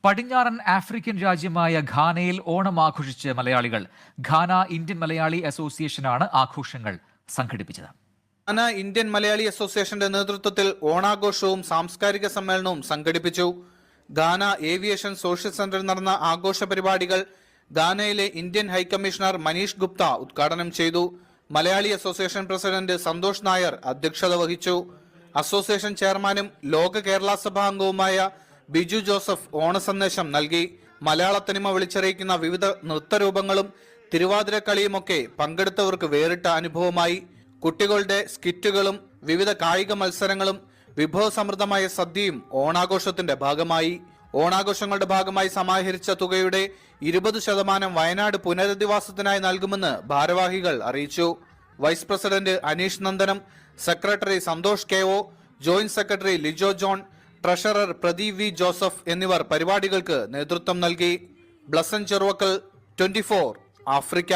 പടിഞ്ഞാറൻ ആഫ്രിക്കൻ രാജ്യമായ ഘാനയിൽ ഓണം ആഘോഷിച്ച് മലയാളികൾ. ഘാന ഇന്ത്യൻ മലയാളി അസോസിയേഷനാണ് ആഘോഷങ്ങൾ സംഘടിപ്പിച്ചത്. ഘാന ഇന്ത്യൻ മലയാളി അസോസിയേഷന്റെ നേതൃത്വത്തിൽ ഓണാഘോഷവും സാംസ്കാരിക സമ്മേളനവും സംഘടിപ്പിച്ചു. ഘാന ഏവിയേഷൻ സോഷ്യൽ സെന്ററിൽ നടന്ന ആഘോഷ പരിപാടികൾ ഘാനയിലെ ഇന്ത്യൻ ഹൈക്കമ്മീഷണർ മനീഷ് ഗുപ്ത ഉദ്ഘാടനം ചെയ്തു. മലയാളി അസോസിയേഷൻ പ്രസിഡന്റ് സന്തോഷ് നായർ അധ്യക്ഷത വഹിച്ചു. അസോസിയേഷൻ ചെയർമാനും ലോക കേരള സഭാ അംഗവുമായ ബിജു ജോസഫ് ഓണസന്ദേശം നൽകി. മലയാള തനിമ വിളിച്ചറിയിക്കുന്ന വിവിധ നൃത്തരൂപങ്ങളും തിരുവാതിരക്കളിയുമൊക്കെ പങ്കെടുത്തവർക്ക് വേറിട്ട അനുഭവമായി. കുട്ടികളുടെ സ്കിറ്റുകളും വിവിധ കായിക മത്സരങ്ങളും വിഭവസമൃദ്ധമായ സദ്യയും ഓണാഘോഷത്തിന്റെ ഭാഗമായി. ഓണാഘോഷങ്ങളുടെ ഭാഗമായി സമാഹരിച്ച തുകയുടെ 20% വയനാട് പുനരധിവാസത്തിനായി നൽകുമെന്ന് ഭാരവാഹികൾ അറിയിച്ചു. Vice president Aneesh Nandanam, secretary Santhosh K O, joint secretary Lijo John, treasurer Pradeep V Joseph എന്നിവർ പരിപാടികൾക്ക് നേതൃത്വം നൽകി. ബ്ലസൻ ചെറുവക്കൽ, 24 ആഫ്രിക്ക.